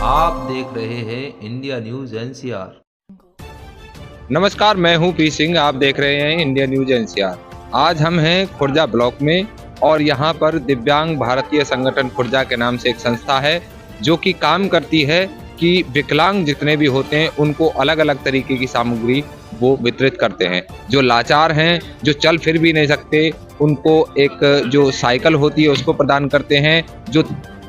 आप देख रहे हैं इंडिया न्यूज एनसीआर। नमस्कार, मैं हूं पी सिंह। आप देख रहे हैं इंडिया न्यूज एनसीआर। आज हम हैं खुर्जा ब्लॉक में और यहां पर दिव्यांग भारतीय संगठन खुर्जा के नाम से एक संस्था है जो कि काम करती है कि विकलांग जितने भी होते हैं उनको अलग अलग तरीके की सामग्री वो वितरित करते हैं। जो लाचार हैं, जो चल फिर भी नहीं सकते, उनको एक जो साइकिल होती है उसको प्रदान करते हैं। जो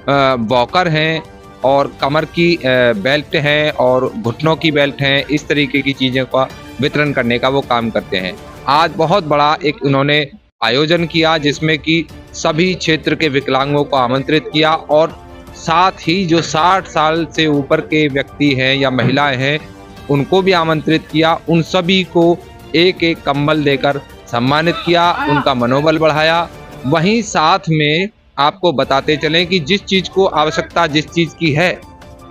वॉकर हैं और कमर की बेल्ट हैं और घुटनों की बेल्ट हैं, इस तरीके की चीज़ों का वितरण करने का वो काम करते हैं। आज बहुत बड़ा एक उन्होंने आयोजन किया जिसमें कि सभी क्षेत्र के विकलांगों को आमंत्रित किया और साथ ही जो 60 साल से ऊपर के व्यक्ति हैं या महिलाएं हैं उनको भी आमंत्रित किया। उन सभी को एक एक कंबल देकर सम्मानित किया, उनका मनोबल बढ़ाया। वहीं साथ में आपको बताते चलें कि जिस चीज़ को आवश्यकता जिस चीज़ की है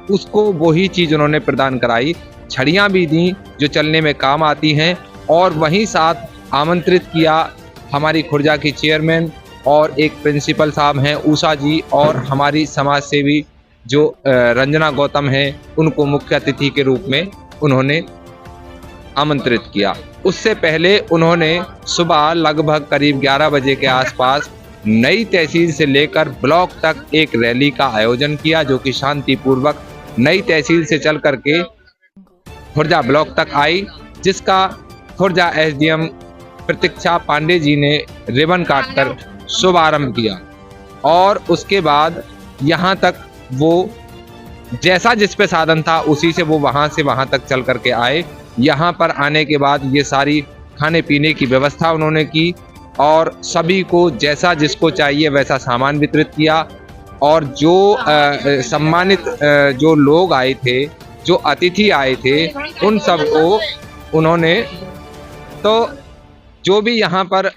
उसको वही चीज़ उन्होंने प्रदान कराई। छड़ियाँ भी दी जो चलने में काम आती हैं और वहीं साथ आमंत्रित किया हमारी खुर्जा की चेयरमैन और एक प्रिंसिपल साहब हैं उषा जी, और हमारी समाज सेवी जो रंजना गौतम हैं, उनको मुख्य अतिथि के रूप में उन्होंने आमंत्रित किया। उससे पहले उन्होंने सुबह लगभग करीब 11 बजे के आसपास नई तहसील से लेकर ब्लॉक तक एक रैली का आयोजन किया जो कि शांतिपूर्वक नई तहसील से चल करके खुर्जा ब्लॉक तक आई, जिसका खुर्जा एसडीएम प्रतीक्षा पांडे जी ने रिबन काटकर शुभारंभ किया। और उसके बाद यहाँ तक वो जैसा जिस पे साधन था उसी से वो वहाँ से वहाँ तक चल करके आए। यहाँ पर आने के बाद ये सारी खाने पीने की व्यवस्था उन्होंने की और सभी को जैसा जिसको चाहिए वैसा सामान वितरित किया। और जो सम्मानित जो लोग आए थे, जो अतिथि आए थे, उन सबको उन्होंने, तो जो भी यहाँ पर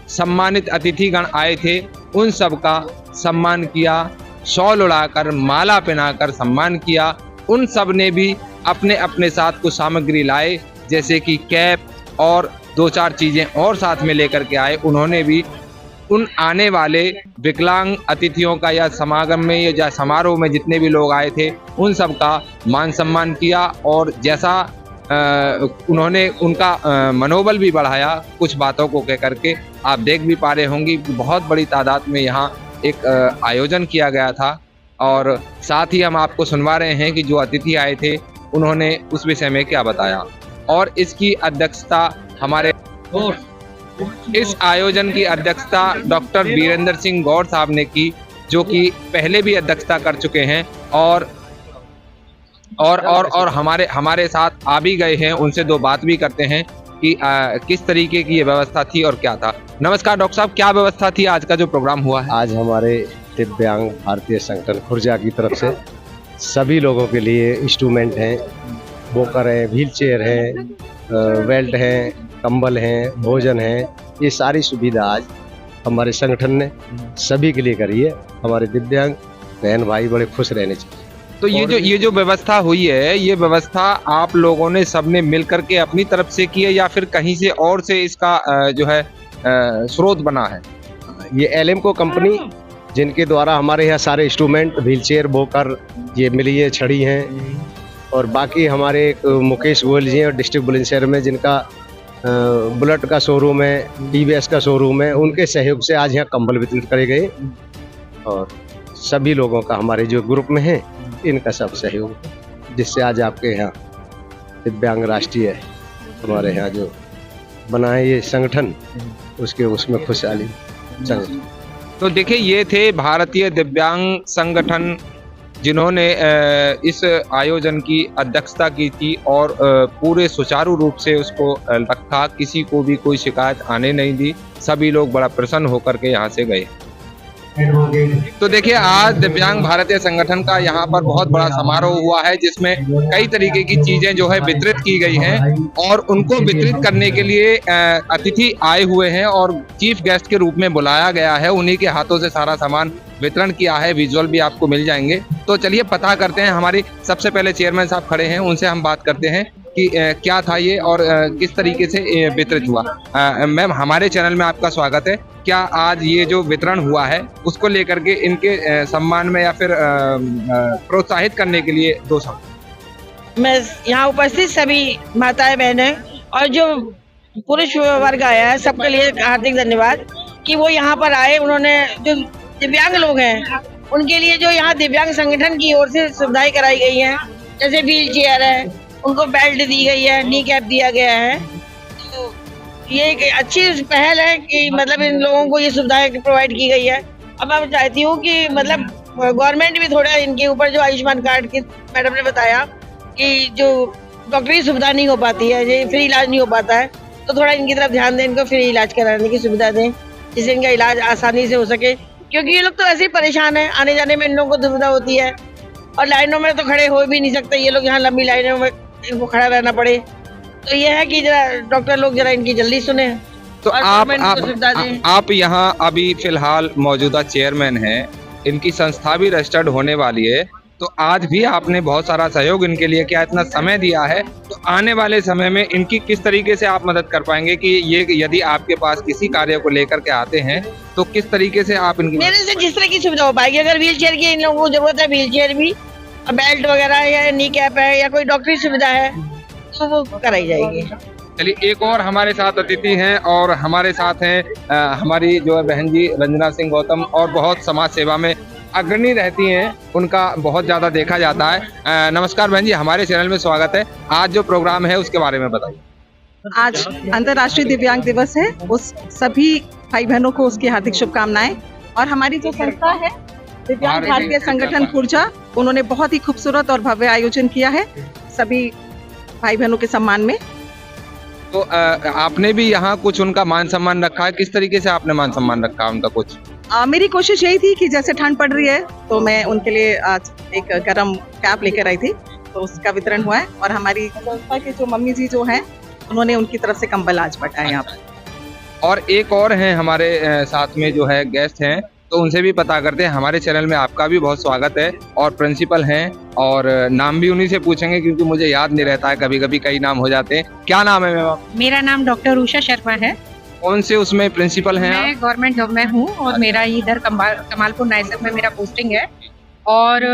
सम्मानित अतिथिगण आए थे उन सब का सम्मान किया, शॉल उड़ाकर माला पहनाकर सम्मान किया। उन सब ने भी अपने अपने साथ कुछ सामग्री लाए, जैसे कि कैप और 2-4 चीज़ें और साथ में लेकर के आए। उन्होंने भी उन आने वाले विकलांग अतिथियों का या समागम में या समारोह में जितने भी लोग आए थे उन सब का मान सम्मान किया और जैसा उन्होंने उनका मनोबल भी बढ़ाया कुछ बातों को कह करके। आप देख भी पा रहे होंगे कि बहुत बड़ी तादाद में यहाँ एक आयोजन किया गया था। और साथ ही हम आपको सुनवा रहे हैं कि जो अतिथि आए थे उन्होंने उस विषय में क्या बताया। और इसकी अध्यक्षता हमारे इस आयोजन की अध्यक्षता डॉक्टर वीरेंद्र सिंह गौर साहब ने की, जो कि पहले भी अध्यक्षता कर चुके हैं और हमारे साथ आ भी गए हैं। उनसे 2 बात भी करते हैं कि किस तरीके की ये व्यवस्था थी और क्या था। नमस्कार डॉक्टर साहब, क्या व्यवस्था थी आज का जो प्रोग्राम हुआ है? आज हमारे दिव्यांग भारतीय संगठन खुर्जा की तरफ से सभी लोगों के लिए इंस्ट्रूमेंट हैं, वॉकर हैं, व्हील चेयर हैं, बेल्ट हैं, कंबल हैं, भोजन हैं, ये सारी सुविधा आज हमारे संगठन ने सभी के लिए करी है। हमारे दिव्यांग बहन भाई बड़े खुश रहने चाहिए। तो ये जो व्यवस्था हुई है, ये व्यवस्था आप लोगों ने सबने मिल करके अपनी तरफ से की है या फिर कहीं से और से इसका जो है स्रोत बना है? ये एलएमको कंपनी जिनके द्वारा हमारे यहाँ सारे इंस्ट्रूमेंट, व्हील चेयर, वॉकर ये मिली है, छड़ी हैं, और बाकी हमारे एक मुकेश गोयल जी हैं डिस्ट्रिक्ट बुलंदशहर में जिनका बुलेट का शोरूम है, टीवीएस का शोरूम है, उनके सहयोग से आज यहाँ कंबल वितरित करे गए। और सभी लोगों का हमारे जो ग्रुप में है इनका सब सहयोग, जिससे आज आपके यहाँ दिव्यांग राष्ट्रीय हमारे यहाँ जो बना है ये संगठन, उसमें खुशहाली संगठन। तो देखिए, ये थे भारतीय दिव्यांग संगठन जिन्होंने इस आयोजन की अध्यक्षता की थी और पूरे सुचारू रूप से उसको रखा, किसी को भी कोई शिकायत आने नहीं दी, सभी लोग बड़ा प्रसन्न होकर के यहाँ से गए। तो देखिए, आज दिव्यांग भारतीय संगठन का यहाँ पर बहुत बड़ा समारोह हुआ है जिसमें कई तरीके की चीजें जो है वितरित की गई हैं और उनको वितरित करने के लिए अतिथि आए हुए हैं और चीफ गेस्ट के रूप में बुलाया गया है। उन्हीं के हाथों से सारा सामान वितरण किया है, विजुअल भी आपको मिल जाएंगे। तो चलिए पता करते हैं, हमारी सबसे पहले चेयरमैन साहब खड़े हैं, उनसे हम बात करते हैं कि क्या था ये और किस तरीके से वितरित हुआ। मैम, हमारे चैनल में आपका स्वागत है। क्या आज ये जो वितरण हुआ है उसको लेकर के इनके सम्मान में या फिर प्रोत्साहित करने के लिए दो शब्द। मैं यहाँ उपस्थित सभी माताएं बहनें और जो पुरुष वर्ग आया है सबके लिए हार्दिक धन्यवाद कि वो यहाँ पर आए। उन्होंने जो दिव्यांग लोग हैं उनके लिए जो यहाँ दिव्यांग संगठन की ओर से सुविधाएं कराई गई हैं, जैसे व्हील चेयर है, उनको बेल्ट दी गई है, नी कैप दिया गया है। तो ये एक अच्छी पहल है कि मतलब इन लोगों को ये सुविधाएं प्रोवाइड की गई है। अब मैं चाहती हूँ कि मतलब गवर्नमेंट भी थोड़ा इनके ऊपर, जो आयुष्मान कार्ड की मैडम ने बताया कि जो डॉक्टरी सुविधा नहीं हो पाती है, ये फ्री इलाज नहीं हो पाता है, तो थोड़ा इनकी तरफ ध्यान दें, इनको फ्री इलाज कराने की सुविधा दें जिससे इनका इलाज आसानी से हो सके, क्योंकि ये लोग तो ऐसे ही परेशान है, आने जाने में इन लोगों को दुविधा होती है और लाइनों में तो खड़े हो भी नहीं सकते ये लोग, यहाँ लंबी लाइनों में इनको खड़ा रहना पड़े। तो ये है कि जरा डॉक्टर लोग जरा इनकी जल्दी सुने तो और सुविधा दें। आप यहाँ अभी फिलहाल मौजूदा चेयरमैन हैं, इनकी संस्था भी रजिस्टर्ड होने वाली है, तो आज भी आपने बहुत सारा सहयोग इनके लिए किया, इतना समय दिया है, तो आने वाले समय में इनकी किस तरीके से आप मदद कर पाएंगे कि ये यदि आपके पास किसी कार्य को लेकर के आते हैं तो किस तरीके से आप इनकी मेरे से जिस तरह की सुविधा हो पाएगी। अगर व्हील चेयर की इन लोगों को जरूरत है, व्हील चेयर भी, बेल्ट वगैरह या नी कैप है या कोई डॉक्टरी सुविधा है तो वो कराई जाएगी। चलिए, एक और हमारे साथ अतिथि हैं और हमारे साथ हैं हमारी जो है बहन जी रंजना सिंह गौतम, और बहुत समाज सेवा में अग्रणी रहती हैं, उनका बहुत ज्यादा देखा जाता है। नमस्कार बहन जी, हमारे चैनल में स्वागत है। आज जो प्रोग्राम है उसके बारे में बताइए। आज अंतर्राष्ट्रीय दिव्यांग दिवस है, उस सभी भाई बहनों को उसकी हार्दिक शुभकामनाएं। और हमारी जो संस्था है दिव्यांग भारतीय संगठन खुर्जा, उन्होंने बहुत ही खूबसूरत और भव्य आयोजन किया है सभी भाई बहनों के सम्मान में। तो आपने भी यहाँ कुछ उनका मान सम्मान रखा है, किस तरीके से आपने मान सम्मान रखा उनका कुछ? मेरी कोशिश यही थी कि जैसे ठंड पड़ रही है तो मैं उनके लिए आज एक गर्म कैप लेकर आई थी, तो उसका वितरण हुआ है। और हमारी संस्था के जो मम्मी जी जो हैं, उन्होंने उनकी तरफ से कंबल आज बंटाए यहाँ पर। और एक और हैं हमारे साथ में जो है गेस्ट हैं, तो उनसे भी पता करते हैं। हमारे चैनल में आपका भी बहुत स्वागत है, और प्रिंसिपल हैं, और नाम भी उन्हीं से पूछेंगे क्योंकि मुझे याद नहीं रहता है, कभी कभी कई नाम हो जाते हैं। क्या नाम है मैम? मेरा नाम डॉक्टर उषा शर्मा है। कौन से उसमें प्रिंसिपल हैं? मैं गवर्नमेंट जॉब में हूँ और मेरा इधर कमालपुर नाइसर में मेरा पोस्टिंग है। और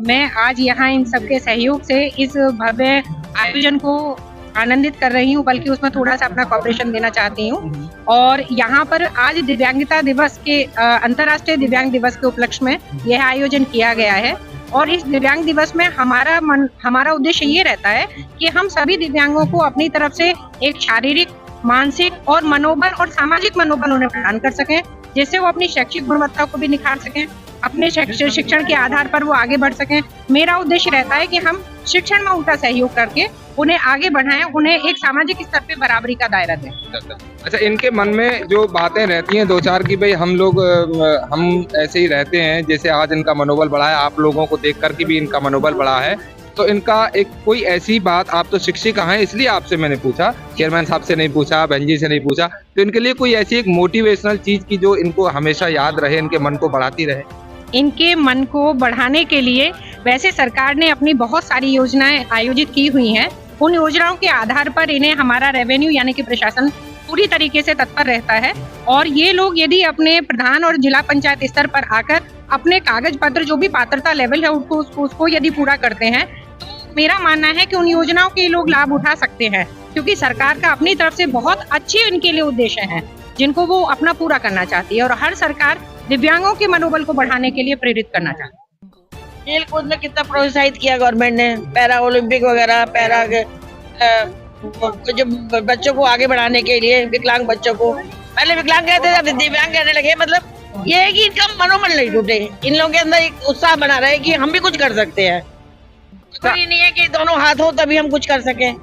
मैं आज यहाँ इन सबके सहयोग से इस भव्य आयोजन को आनंदित कर रही हूँ, बल्कि उसमें थोड़ा सा अपना कॉपरेशन देना चाहती हूँ। और यहाँ पर आज दिव्यांगता दिवस के अंतर्राष्ट्रीय दिव्यांग दिवस के उपलक्ष्य में यह आयोजन किया गया है। और इस दिव्यांग दिवस में हमारा उद्देश्य ये रहता है कि हम सभी दिव्यांगों को अपनी तरफ से एक शारीरिक, मानसिक और मनोबल और सामाजिक मनोबल उन्हें प्रदान कर सकें, जिससे वो अपनी शैक्षिक गुणवत्ता को भी निखार सकें, अपने शिक्षण के आधार पर वो आगे बढ़ सकें। मेरा उद्देश्य रहता है कि हम शिक्षण में उनका सहयोग करके उन्हें आगे बढ़ाएं, उन्हें एक सामाजिक स्तर पे बराबरी का दायरा दें। अच्छा, इनके मन में जो बातें रहती हैं दो चार की, भाई हम ऐसे ही रहते हैं, जैसे आज इनका मनोबल बढ़ा है, आप लोगों को देख करके भी इनका मनोबल बढ़ा है, तो इनका एक कोई ऐसी बात, आप तो शिक्षिका हैं इसलिए आपसे मैंने पूछा, चेयरमैन साहब से नहीं पूछा, बहन जी से नहीं पूछा, तो इनके लिए कोई ऐसी एक मोटिवेशनल चीज की जो इनको हमेशा याद रहे, इनके मन को बढ़ाती रहे? इनके मन को बढ़ाने के लिए वैसे सरकार ने अपनी बहुत सारी योजनाएं आयोजित की हुई हैं। उन योजनाओं के आधार पर इन्हें हमारा रेवेन्यू यानी कि प्रशासन पूरी तरीके से तत्पर रहता है। और ये लोग यदि अपने प्रधान और जिला पंचायत स्तर पर आकर अपने कागज पत्र जो भी पात्रता लेवल है उसको यदि पूरा करते हैं, तो मेरा मानना है कि उन योजनाओं के लोग लाभ उठा सकते हैं, क्योंकि सरकार का अपनी तरफ से बहुत अच्छे इनके लिए उद्देश्य हैं जिनको वो अपना पूरा करना चाहती है। और हर सरकार दिव्यांगों के मनोबल को बढ़ाने के लिए प्रेरित करना चाहती है। खेल कूद में कितना प्रोत्साहित किया गवर्नमेंट ने, पैरा ओलंपिक वगैरह, पैरा जो बच्चों को आगे बढ़ाने के लिए, विकलांग बच्चों को, पहले विकलांग कहते थे, अब दिव्यांग कहने लगे। मतलब ये है कि इनका मनोबल नहीं टूटे, इन लोगों के अंदर एक उत्साह बना रहे कि हम भी कुछ कर सकते हैं। जरूरी नहीं है कि दोनों हाथ हो तभी हम कुछ कर सकें,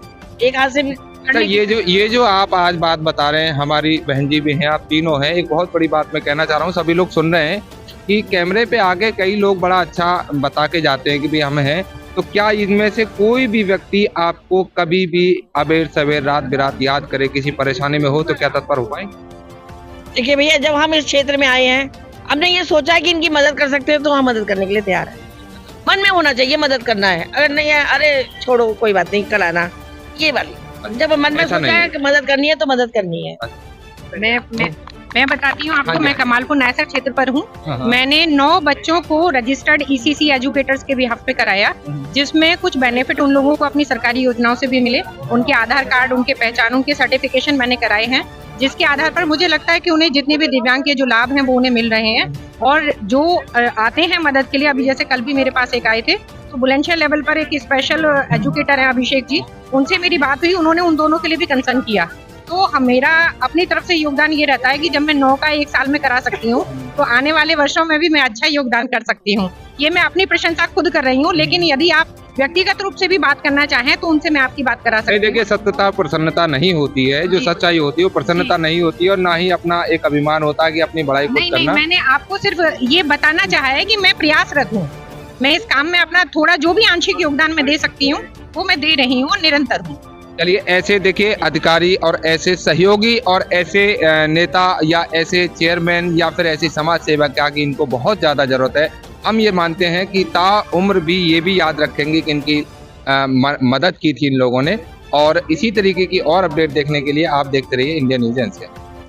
एक हाथ से भी। ये जो आप आज बात बता रहे हैं, हमारी बहन जी भी हैं, आप तीनों हैं, एक बहुत बड़ी बात मैं कहना चाह रहा हूँ, सभी लोग सुन रहे हैं कि कैमरे पे आके कई लोग बड़ा अच्छा बता के जाते हैं कि भाई हम हैं, तो क्या इनमें से कोई भी व्यक्ति आपको कभी भी अबेर सवेर रात बिरात याद करे, किसी परेशानी में हो, तो क्या तत्पर हो पाएंगे? देखिए भैया, जब हम इस क्षेत्र में आए हैं, हमने ये सोचा कि इनकी मदद कर सकते हैं, तो हम मदद करने के लिए तैयार है। मन में होना चाहिए मदद करना है, अगर नहीं है अरे छोड़ो कोई बात नहीं कल आना, ये वाली जब मन में सोचा है कि मदद करनी है तो मदद करनी है। मैं बताती हूँ हाँ आपको, जी। मैं कमालपुर नायसर क्षेत्र पर हूँ। हाँ, हाँ। मैंने 9 बच्चों को रजिस्टर्ड ECC एजुकेटर्स के बिहाफ पे कराया, जिसमें कुछ बेनिफिट उन लोगों को अपनी सरकारी योजनाओं से भी मिले। उनके आधार कार्ड, उनके पहचान, उनके सर्टिफिकेशन मैंने कराए हैं, जिसके आधार पर मुझे लगता है कि उन्हें जितने भी दिव्यांग के जो लाभ हैं वो उन्हें मिल रहे हैं। और जो आते हैं मदद के लिए, अभी जैसे कल भी मेरे पास एक आए थे, तो बुलंदशहर लेवल पर एक स्पेशल एजुकेटर है अभिषेक जी, उनसे मेरी बात हुई, उन्होंने उन दोनों के लिए भी कंसर्न किया। तो मेरा अपनी तरफ से योगदान ये रहता है कि जब मैं 9 का 1 साल में करा सकती हूँ, तो आने वाले वर्षों में भी मैं अच्छा योगदान कर सकती हूँ। ये मैं अपनी प्रशंसा खुद कर रही हूँ, लेकिन यदि आप व्यक्तिगत रूप से भी बात करना चाहें तो उनसे मैं आपकी बात करा सकती हूँ। देखिए, सत्यता प्रसन्नता नहीं होती है, जो जी। सच्चाई होती है वो प्रसन्नता नहीं होती है, और ना ही अपना एक अभिमान होता है कि अपनी बड़ाई खुद नहीं, करना। मैंने आपको सिर्फ ये बताना चाहा है कि मैं प्रयासरत हूँ। मैं इस काम में अपना थोड़ा जो भी आंशिक योगदान मैं दे सकती हूँ वो मैं दे रही हूँ, निरंतर हूँ। चलिए, ऐसे देखिए अधिकारी और ऐसे सहयोगी और ऐसे नेता या ऐसे चेयरमैन या फिर ऐसे समाज सेवक की इनको बहुत ज़्यादा ज़रूरत है। हम ये मानते हैं कि ताउम्र भी ये भी याद रखेंगे कि इनकी मदद की थी इन लोगों ने। और इसी तरीके की और अपडेट देखने के लिए आप देखते रहिए इंडिया न्यूज़ एनसीआर।